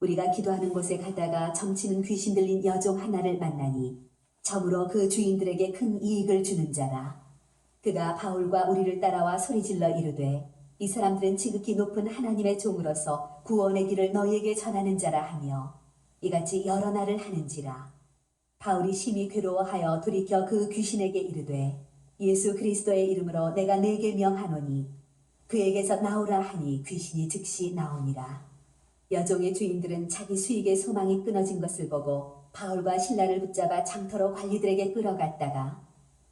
우리가 기도하는 곳에 가다가 점치는 귀신 들린 여종 하나를 만나니 점으로 그 주인들에게 큰 이익을 주는 자라. 그가 바울과 우리를 따라와 소리질러 이르되 이 사람들은 지극히 높은 하나님의 종으로서 구원의 길을 너희에게 전하는 자라 하며 이같이 여러 날을 하는지라. 바울이 심히 괴로워하여 돌이켜 그 귀신에게 이르되 예수 그리스도의 이름으로 내가 네게 명하노니 그에게서 나오라 하니 귀신이 즉시 나오니라. 여종의 주인들은 자기 수익의 소망이 끊어진 것을 보고 바울과 신라를 붙잡아 장터로 관리들에게 끌어갔다가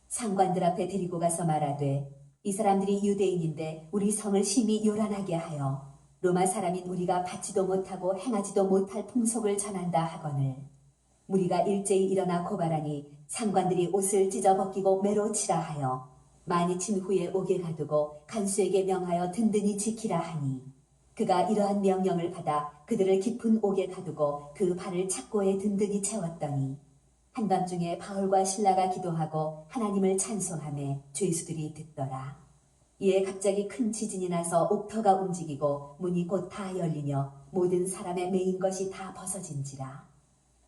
상관들 앞에 데리고 가서 말하되 이 사람들이 유대인인데 우리 성을 심히 요란하게 하여 로마 사람인 우리가 받지도 못하고 행하지도 못할 풍속을 전한다 하거늘 무리가 일제히 일어나 고발하니 상관들이 옷을 찢어 벗기고 매로 치라 하여 많이 친 후에 옥에 가두고 간수에게 명하여 든든히 지키라 하니 그가 이러한 명령을 받아 그들을 깊은 옥에 가두고 그 발을 착고에 든든히 채웠더니 한밤중에 바울과 신라가 기도하고 하나님을 찬송하며 죄수들이 듣더라. 이에 갑자기 큰 지진이 나서 옥터가 움직이고 문이 곧 다 열리며 모든 사람의 매인 것이 다 벗어진지라.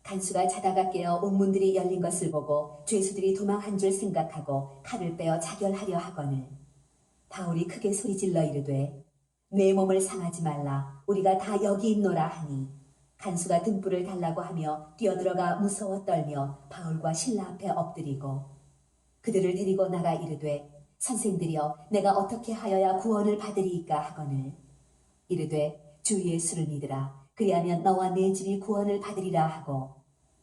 간수가 자다가 깨어 옥문들이 열린 것을 보고 죄수들이 도망한 줄 생각하고 칼을 빼어 자결하려 하거늘 바울이 크게 소리질러 이르되 내 몸을 상하지 말라 우리가 다 여기 있노라 하니 간수가 등불을 달라고 하며 뛰어들어가 무서워 떨며 바울과 신라 앞에 엎드리고 그들을 데리고 나가 이르되 선생들이여 내가 어떻게 하여야 구원을 받으리이까 하거늘 이르되 주 예수를 믿으라 그리하면 너와 내 집이 구원을 받으리라 하고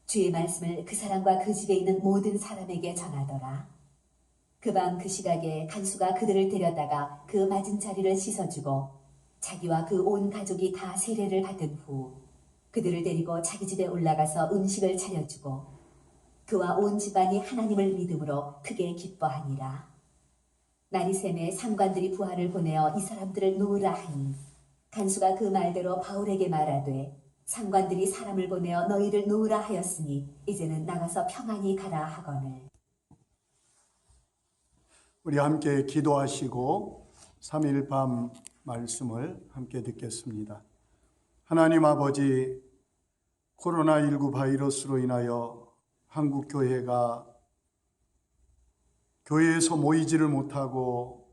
주의 말씀을 그 사람과 그 집에 있는 모든 사람에게 전하더라. 그 밤 그 시각에 간수가 그들을 데려다가 그 맞은 자리를 씻어주고 자기와 그 온 가족이 다 세례를 받은 후 그들을 데리고 자기 집에 올라가서 음식을 차려주고 그와 온 집안이 하나님을 믿음으로 크게 기뻐하니라. 날이 새매 상관들이 부하를 보내어 이 사람들을 놓으라 하니 간수가 그 말대로 바울에게 말하되 상관들이 사람을 보내어 너희를 놓으라 하였으니 이제는 나가서 평안히 가라 하거늘. 우리 함께 기도하시고 3일 밤 말씀을 함께 듣겠습니다. 하나님 아버지, 코로나19 바이러스로 인하여 한국 교회가 교회에서 모이지를 못하고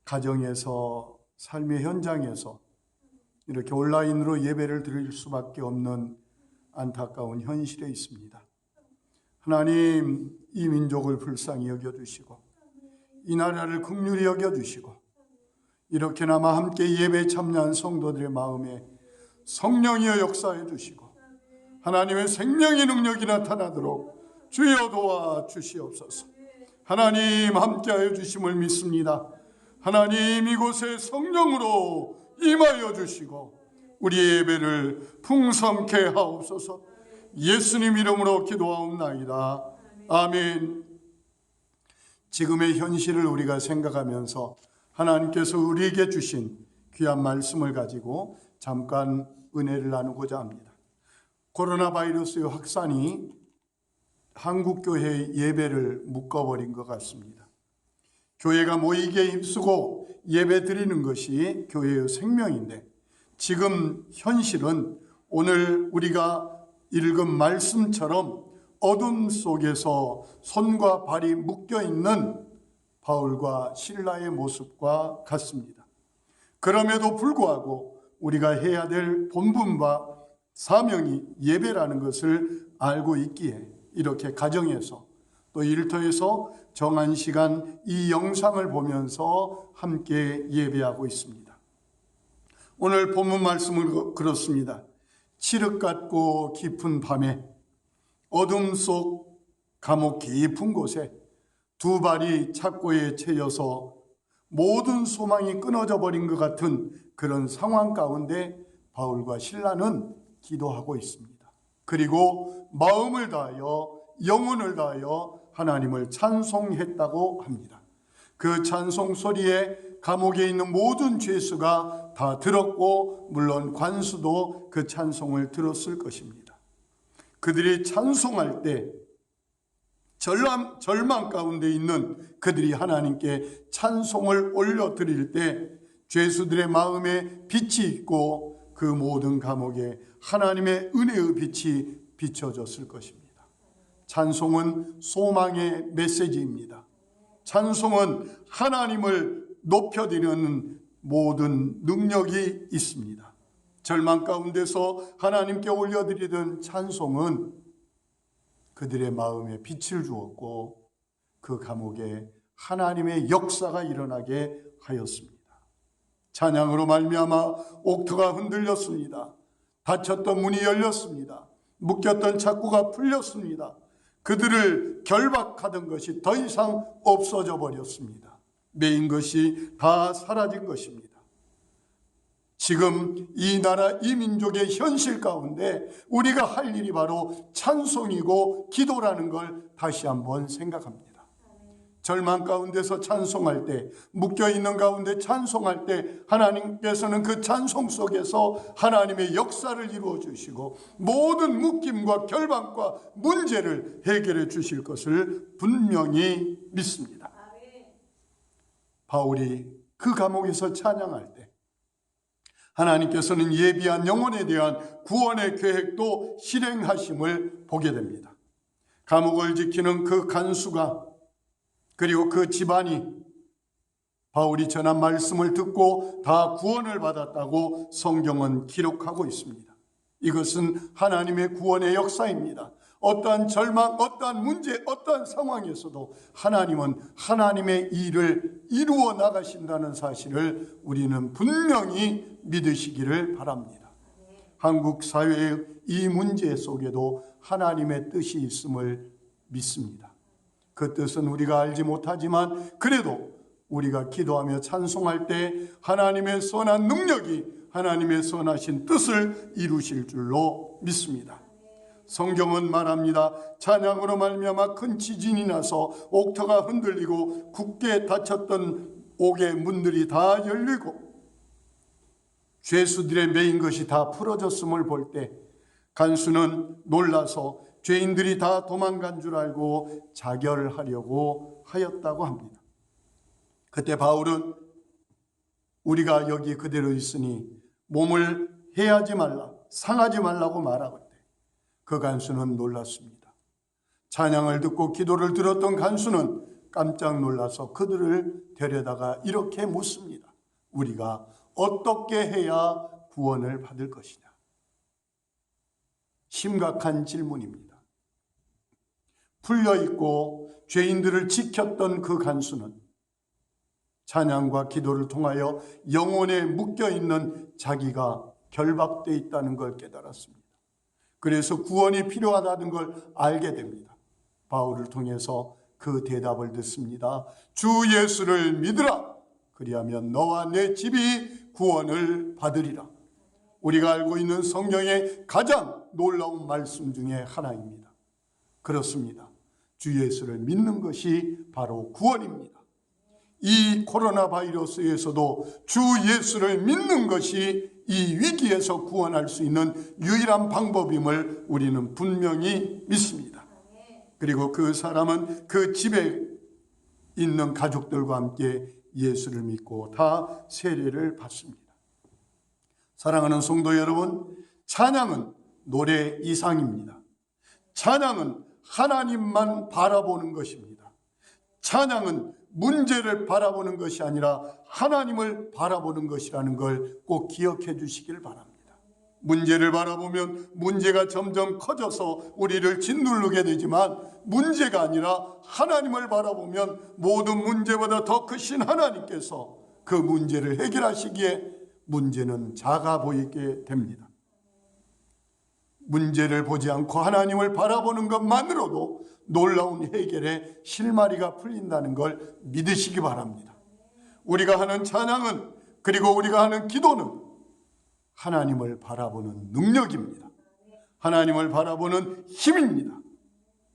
가정에서 삶의 현장에서 이렇게 온라인으로 예배를 드릴 수밖에 없는 안타까운 현실에 있습니다. 하나님, 이 민족을 불쌍히 여겨주시고 이 나라를 긍휼히 여겨주시고 이렇게나마 함께 예배에 참여한 성도들의 마음에 성령이여 역사해 주시고 하나님의 생명의 능력이 나타나도록 주여 도와주시옵소서. 하나님 함께하여 주심을 믿습니다. 하나님 이곳에 성령으로 임하여 주시고 우리의 예배를 풍성케 하옵소서. 예수님 이름으로 기도하옵나이다. 아멘. 지금의 현실을 우리가 생각하면서 하나님께서 우리에게 주신 귀한 말씀을 가지고 잠깐 은혜를 나누고자 합니다. 코로나 바이러스의 확산이 한국교회의 예배를 묶어버린 것 같습니다. 교회가 모이기에 힘쓰고 예배 드리는 것이 교회의 생명인데 지금 현실은 오늘 우리가 읽은 말씀처럼 어둠 속에서 손과 발이 묶여있는 바울과 신라의 모습과 같습니다. 그럼에도 불구하고 우리가 해야 될 본분과 사명이 예배라는 것을 알고 있기에 이렇게 가정에서 또 일터에서 정한 시간 이 영상을 보면서 함께 예배하고 있습니다. 오늘 본문 말씀은 그렇습니다. 칠흑 같고 깊은 밤에 어둠 속 감옥 깊은 곳에 두 발이 착고에 채여서 모든 소망이 끊어져 버린 것 같은 그런 상황 가운데 바울과 신라는 기도하고 있습니다. 그리고 마음을 다하여 영혼을 다하여 하나님을 찬송했다고 합니다. 그 찬송 소리에 감옥에 있는 모든 죄수가 다 들었고 물론 관수도 그 찬송을 들었을 것입니다. 그들이 찬송할 때 절망 가운데 있는 그들이 하나님께 찬송을 올려드릴 때 죄수들의 마음에 빛이 있고 그 모든 감옥에 하나님의 은혜의 빛이 비춰졌을 것입니다. 찬송은 소망의 메시지입니다. 찬송은 하나님을 높여드리는 모든 능력이 있습니다. 절망 가운데서 하나님께 올려드리던 찬송은 그들의 마음에 빛을 주었고 그 감옥에 하나님의 역사가 일어나게 하였습니다. 찬양으로 말미암아 옥토가 흔들렸습니다. 닫혔던 문이 열렸습니다. 묶였던 착고가 풀렸습니다. 그들을 결박하던 것이 더 이상 없어져 버렸습니다. 매인 것이 다 사라진 것입니다. 지금 이 나라 이 민족의 현실 가운데 우리가 할 일이 바로 찬송이고 기도라는 걸 다시 한번 생각합니다. 절망 가운데서 찬송할 때, 묶여있는 가운데 찬송할 때 하나님께서는 그 찬송 속에서 하나님의 역사를 이루어 주시고 모든 묶임과 결박과 문제를 해결해 주실 것을 분명히 믿습니다. 바울이 그 감옥에서 찬양할 때 하나님께서는 예비한 영혼에 대한 구원의 계획도 실행하심을 보게 됩니다. 감옥을 지키는 그 간수가 그리고 그 집안이 바울이 전한 말씀을 듣고 다 구원을 받았다고 성경은 기록하고 있습니다. 이것은 하나님의 구원의 역사입니다. 어떠한 절망, 어떠한 문제, 어떠한 상황에서도 하나님은 하나님의 일을 이루어 나가신다는 사실을 우리는 분명히 믿으시기를 바랍니다. 한국 사회의 이 문제 속에도 하나님의 뜻이 있음을 믿습니다. 그 뜻은 우리가 알지 못하지만 그래도 우리가 기도하며 찬송할 때 하나님의 선한 능력이 하나님의 선하신 뜻을 이루실 줄로 믿습니다. 성경은 말합니다. 찬양으로 말미암아 큰 지진이 나서 옥토가 흔들리고 굳게 닫혔던 옥의 문들이 다 열리고 죄수들의 매인 것이 다 풀어졌음을 볼 때 간수는 놀라서 죄인들이 다 도망간 줄 알고 자결하려고 하였다고 합니다. 그때 바울은 우리가 여기 그대로 있으니 몸을 해하지 말라, 상하지 말라고 말하고 때 그 간수는 놀랐습니다. 찬양을 듣고 기도를 들었던 간수는 깜짝 놀라서 그들을 데려다가 이렇게 묻습니다. 우리가 어떻게 해야 구원을 받을 것이냐? 심각한 질문입니다. 풀려있고 죄인들을 지켰던 그 간수는 찬양과 기도를 통하여 영혼에 묶여있는 자기가 결박되어 있다는 걸 깨달았습니다. 그래서 구원이 필요하다는 걸 알게 됩니다. 바울을 통해서 그 대답을 듣습니다. 주 예수를 믿으라. 그리하면 너와 내 집이 구원을 받으리라. 우리가 알고 있는 성경의 가장 놀라운 말씀 중에 하나입니다. 그렇습니다. 주 예수를 믿는 것이 바로 구원입니다. 이 코로나 바이러스에서도 주 예수를 믿는 것이 이 위기에서 구원할 수 있는 유일한 방법임을 우리는 분명히 믿습니다. 그리고 그 사람은 그 집에 있는 가족들과 함께 예수를 믿고 다 세례를 받습니다. 사랑하는 성도 여러분, 찬양은 노래 이상입니다. 찬양은 하나님만 바라보는 것입니다. 찬양은 문제를 바라보는 것이 아니라 하나님을 바라보는 것이라는 걸 꼭 기억해 주시길 바랍니다. 문제를 바라보면 문제가 점점 커져서 우리를 짓누르게 되지만 문제가 아니라 하나님을 바라보면 모든 문제보다 더 크신 하나님께서 그 문제를 해결하시기에 문제는 작아 보이게 됩니다. 문제를 보지 않고 하나님을 바라보는 것만으로도 놀라운 해결의 실마리가 풀린다는 걸 믿으시기 바랍니다. 우리가 하는 찬양은 그리고 우리가 하는 기도는 하나님을 바라보는 능력입니다. 하나님을 바라보는 힘입니다.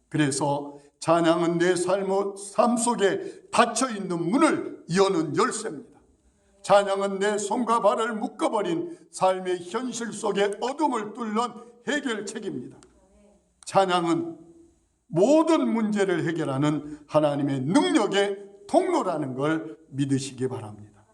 그래서 찬양은 내 삶 속에 닫혀있는 문을 여는 열쇠입니다. 찬양은 내 손과 발을 묶어버린 삶의 현실 속에 어둠을 뚫는 해결책입니다. 찬양은 모든 문제를 해결하는 하나님의 능력의 통로라는 걸 믿으시기 바랍니다.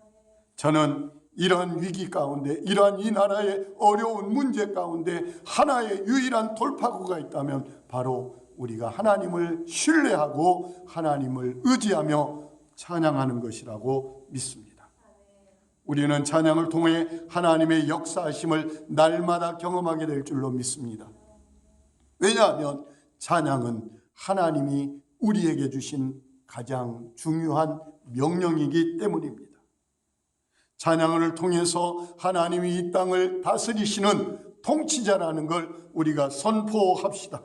저는 이러한 위기 가운데, 이러한 이 나라의 어려운 문제 가운데 하나의 유일한 돌파구가 있다면 바로 우리가 하나님을 신뢰하고 하나님을 의지하며 찬양하는 것이라고 믿습니다. 우리는 찬양을 통해 하나님의 역사하심을 날마다 경험하게 될 줄로 믿습니다. 왜냐하면 찬양은 하나님이 우리에게 주신 가장 중요한 명령이기 때문입니다. 찬양을 통해서 하나님이 이 땅을 다스리시는 통치자라는 걸 우리가 선포합시다.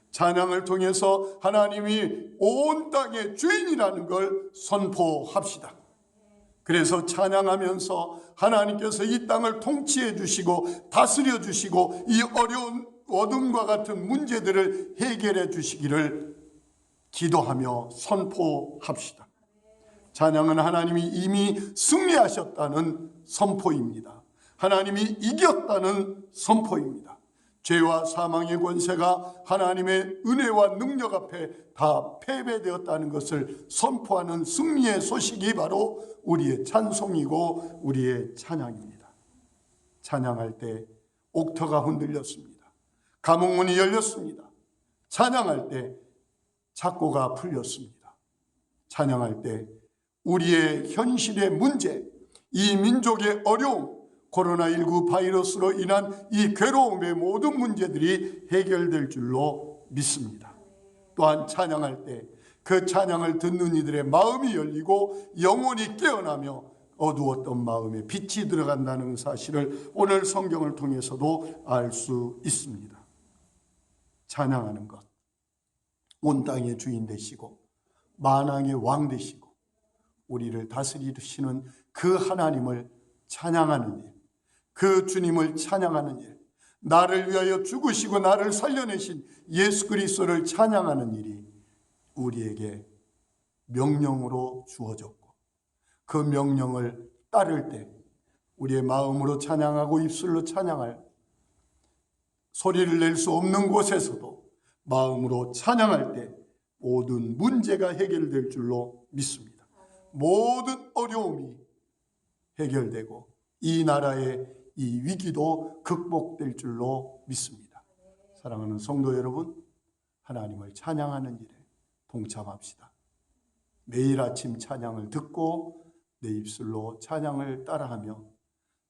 찬양을 통해서 하나님이 온 땅의 주인이라는 걸 선포합시다. 그래서 찬양하면서 하나님께서 이 땅을 통치해 주시고 다스려 주시고 이 어려운 어둠과 같은 문제들을 해결해 주시기를 기도하며 선포합시다. 찬양은 하나님이 이미 승리하셨다는 선포입니다. 하나님이 이겼다는 선포입니다. 죄와 사망의 권세가 하나님의 은혜와 능력 앞에 다 패배되었다는 것을 선포하는 승리의 소식이 바로 우리의 찬송이고 우리의 찬양입니다. 찬양할 때 옥터가 흔들렸습니다. 감옥문이 열렸습니다. 찬양할 때 착고가 풀렸습니다. 찬양할 때 우리의 현실의 문제, 이 민족의 어려움, 코로나19 바이러스로 인한 이 괴로움의 모든 문제들이 해결될 줄로 믿습니다. 또한 찬양할 때 그 찬양을 듣는 이들의 마음이 열리고 영혼이 깨어나며 어두웠던 마음에 빛이 들어간다는 사실을 오늘 성경을 통해서도 알 수 있습니다. 찬양하는 것, 온 땅의 주인 되시고 만왕의 왕 되시고 우리를 다스리시는 그 하나님을 찬양하는 일, 그 주님을 찬양하는 일, 나를 위하여 죽으시고 나를 살려내신 예수 그리스도를 찬양하는 일이 우리에게 명령으로 주어졌고 그 명령을 따를 때 우리의 마음으로 찬양하고 입술로 찬양할 소리를 낼 수 없는 곳에서도 마음으로 찬양할 때 모든 문제가 해결될 줄로 믿습니다. 모든 어려움이 해결되고 이 나라의 이 위기도 극복될 줄로 믿습니다. 사랑하는 성도 여러분, 하나님을 찬양하는 일에 동참합시다. 매일 아침 찬양을 듣고 내 입술로 찬양을 따라하며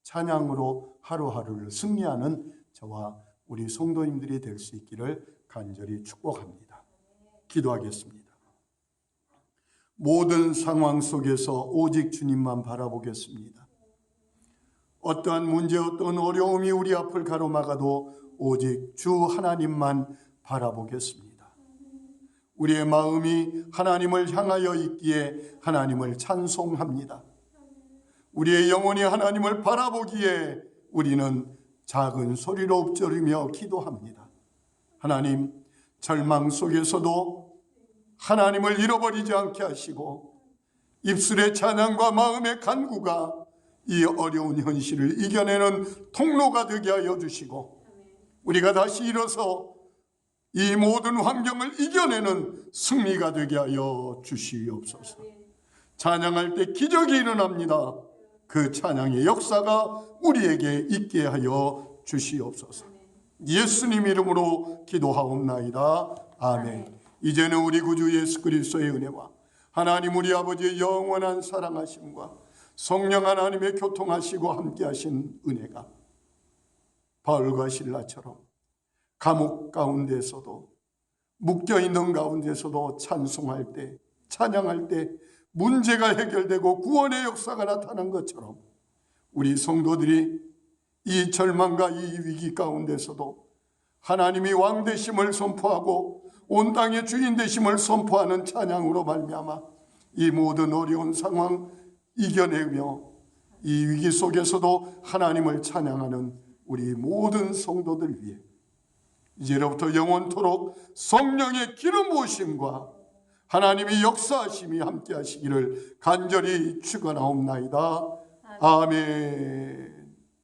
찬양으로 하루하루를 승리하는 저와 우리 성도님들이 될 수 있기를 간절히 축복합니다. 기도하겠습니다. 모든 상황 속에서 오직 주님만 바라보겠습니다. 어떠한 문제, 어떤 어려움이 우리 앞을 가로막아도 오직 주 하나님만 바라보겠습니다. 우리의 마음이 하나님을 향하여 있기에 하나님을 찬송합니다. 우리의 영혼이 하나님을 바라보기에 우리는 작은 소리로 엎드리며 기도합니다. 하나님, 절망 속에서도 하나님을 잃어버리지 않게 하시고 입술의 찬양과 마음의 간구가 이 어려운 현실을 이겨내는 통로가 되게 하여 주시고 우리가 다시 일어서 이 모든 환경을 이겨내는 승리가 되게 하여 주시옵소서. 찬양할 때 기적이 일어납니다. 그 찬양의 역사가 우리에게 있게 하여 주시옵소서. 예수님 이름으로 기도하옵나이다. 아멘. 이제는 우리 구주 예수 그리스도의 은혜와 하나님 우리 아버지의 영원한 사랑하심과 성령 하나님의 교통하시고 함께하신 은혜가 바울과 실라처럼 감옥 가운데서도 묶여있는 가운데서도 찬송할 때 찬양할 때 문제가 해결되고 구원의 역사가 나타난 것처럼 우리 성도들이 이 절망과 이 위기 가운데서도 하나님이 왕 되심을 선포하고 온 땅의 주인 되심을 선포하는 찬양으로 말미암아 이 모든 어려운 상황 이겨내며 이 위기 속에서도 하나님을 찬양하는 우리 모든 성도들 위해 이제로부터 영원토록 성령의 기름 부으심과 하나님의 역사하심이 함께 하시기를 간절히 축원하옵나이다. 아멘.